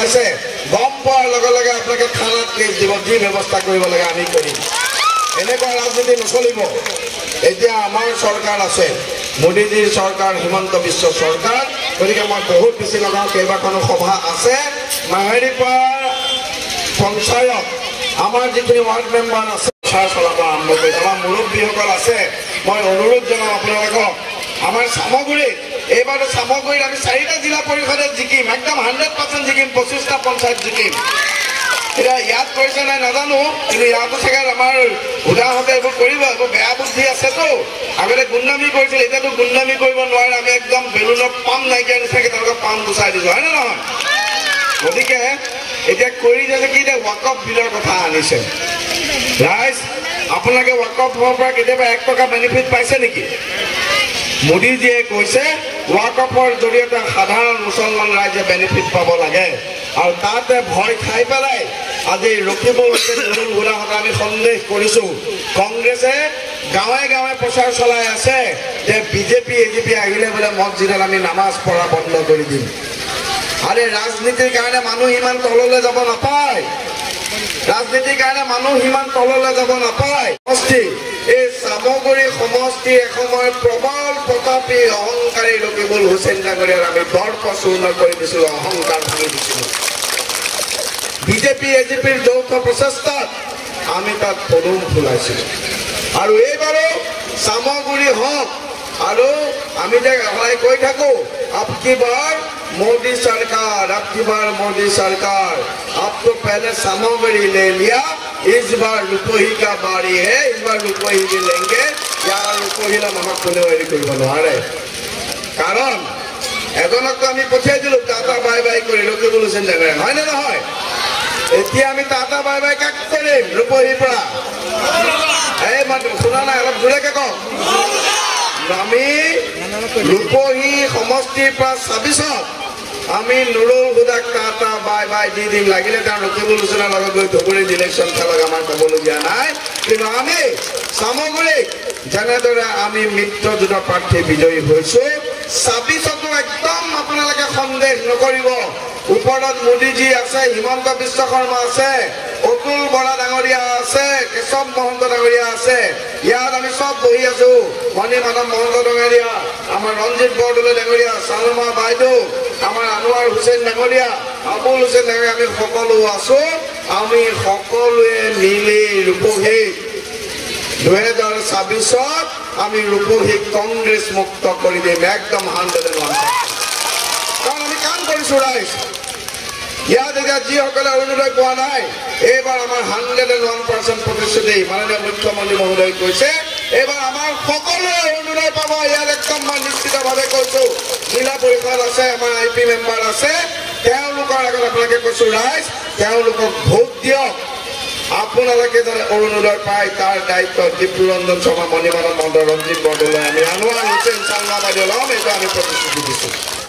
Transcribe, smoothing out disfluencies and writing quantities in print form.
পাইছে গম পোৱাৰ লগে লগে আপোনালোকে থানাত কেছ দিব যি ব্যৱস্থা কৰিব লাগে আমি কৰিম এনেকুৱা ৰাজনীতি নচলিব এতিয়া আমাৰ চৰকাৰ আছে মোদীজীৰ চৰকাৰ হিমন্ত বিশ্ব চৰকাৰ গতিকে মই বহুত বেছি লগাওঁ কেইবাখনো সভা আছে মাহেৰিপাৰ পঞ্চায়ত আমাৰ যিখিনি ৱাৰ্ড মেম্বাৰ আছে চলাব আৰম্ভ কৰিছে আমাৰ মুৰব্বীসকল আছে মই অনুৰোধ জনাওঁ আপোনালোকক আমাৰ সামগ্ৰীত এইবাৰ সামগ্ৰীত আমি 4টা জিলা পৰিষদে জিকিম একদম 100% জিকিম 25টা পঞ্চায়ত জিকিম এতিয়া ইয়াত কৰিছে নাই নাজানো কিন্তু ইয়াতো চাগে আমাৰ উদাহৰণে এইবোৰ কৰিব এইবোৰ বেয়া বুদ্ধি আছেতো আগতে গুণ্ডামি কৰিছিল এতিয়াতো গুণ্ডামি কৰিব নোৱাৰে আমি একদম বেলুনত পাম নাইকিয়া নিচিনাকৈ তেওঁলোকক পাম গুচাই দিছোঁ হয় নে নহয় গতিকে এতিয়া কৰি যাতে কি এতিয়া ৱাকফ বিলৰ কথা আনিছে ৰাইজ আপোনালোকে ৱাকফৰ পৰা কেতিয়াবা 1 টকা বেনিফিট পাইছে নেকি মোদীজীয়ে কৈছে ৱাকফৰ জৰিয়তে সাধাৰণ মুছলমান ৰাইজে বেনিফিট পাব লাগে আৰু তাতে ভয় খাই পেলাই আজি ৰকিবুল হুছেইন নুৰুল হুদাহঁত আমি সন্দেহ কৰিছোঁ কংগ্ৰেছে গাঁৱে গাঁৱে প্ৰচাৰ চলাই আছে যে বিজেপি এজিপি আহিলে বোলে মছজিদত আমি নামাজ পঢ়া বন্ধ কৰি দিম আৰে ৰাজনীতিৰ কাৰণে মানুহ ইমান তললৈ যাব নাপায় ৰাজনীতিৰ কাৰণে মানুহ ইমান তললৈ যাব নাপায় এই সামগ্ৰী সমষ্টি এসময় প্ৰবল প্ৰতাপী অহংকাৰী ৰকিবুল হুছেইন ডাঙৰীয়াৰ আমি দৰ্প চূৰ্ণ কৰি দিছিলোঁ অহংকাৰ ভাঙি দিছিলোঁ বিজেপি এজিপিৰ যৌথ প্ৰচেষ্টাত আমি তাত পদুম ফুলাইছিলোঁ আৰু এইবাৰো সামগ্ৰী হওক আৰু আমি যে সদায় কৈ থাকোঁ আপকি বাৰ मोदी सरकार अब की बार मोदी सरकार आपको पहले सामग्री ले लिया इस बार रुपही का बारी है इस बार रुपही भी लेंगे यार रुपही ना नमक खुले वाली कोई बनवारे कारण এজনক আমি পঠিয়াই দিলো টাটা বাই বাই কৰি ৰকিবুল হুছেইন ডাঙৰীয়া হয় নে নহয় এতিয়া আমি টাটা বাই বাই কাক কৰিম ৰূপহীৰ পৰা এই মাত্ৰ শুনা নাই অলপ জোৰেকে কওক আমি ৰূপহী সমষ্টিৰ পৰা 26ত আমি Nurul হুদাক tata bye by the দিম লাগিলে তেওঁ ৰকিবুল হুছেইনৰ লগত গৈ ধুবুৰীত ইলেকশ্যন খেলক আমাৰ ক'বলগীয়া নাই কিন্তু আমি সামগ্ৰিক যেনেদৰে আমি মিত্ৰজোঁট প্ৰাৰ্থী বিজয়ী হৈছোঁ 26তো একদম আপোনালোকে সন্দেহ নকৰিব ওপৰত মোদীজী আছে হিমন্ত বিশ্ব শৰ্মা আছে অতুল বৰা ডাঙৰীয়া আছে কেশৱ মহন্ত ডাঙৰীয়া আছে ইয়াত আমি সব বহি আছো মণি মাধৱ মহন্ত ডাঙৰীয়া আমাৰ ৰঞ্জিত বৰদলৈ ডাঙৰীয়া চালমা বাইদেউ আমাৰ আনোৱাৰ হুছেইন ডাঙৰীয়া আবুল হুছেইন ডাঙৰীয়া আমি সকলো আছো আমি সকলোৱে মিলি ৰূপহী 2026ত আমি ৰূপহী কংগ্ৰেছ মুক্ত কৰি দিম একদম 101% কাৰণ আমি কাম কৰিছোঁ ৰাইজ ইয়াত এতিয়া যিসকলে অৰুণোদয় পোৱা নাই এইবাৰ আমাৰ 101% প্ৰতিশ্ৰুতি মাননীয় মুখ্যমন্ত্ৰী মহোদয় কৈছে এইবাৰ আমাৰ সকলোৱে অৰুণোদয় পাব ইয়াত একদম মই নিশ্চিতভাৱে কৈছোঁ জিলা পৰিষদ আছে আমাৰ আইপি মেম্বাৰ আছে তেওঁলোকৰ আগত আপোনালোকে কৈছোঁ ৰাইজ তেওঁলোকক ভোট দিয়ক আপোনালোকে যাতে অৰুণোদয় পায় তাৰ দায়িত্ব দীপুৰঞ্জন শৰ্মা মণি মাধৱ মহন্ত ৰঞ্জিত বৰদলৈ আমি আনোৱাৰ হুছেইন চালমা বাইদেউ ল'ম এইটো আমি প্ৰতিশ্ৰুতি দিছোঁ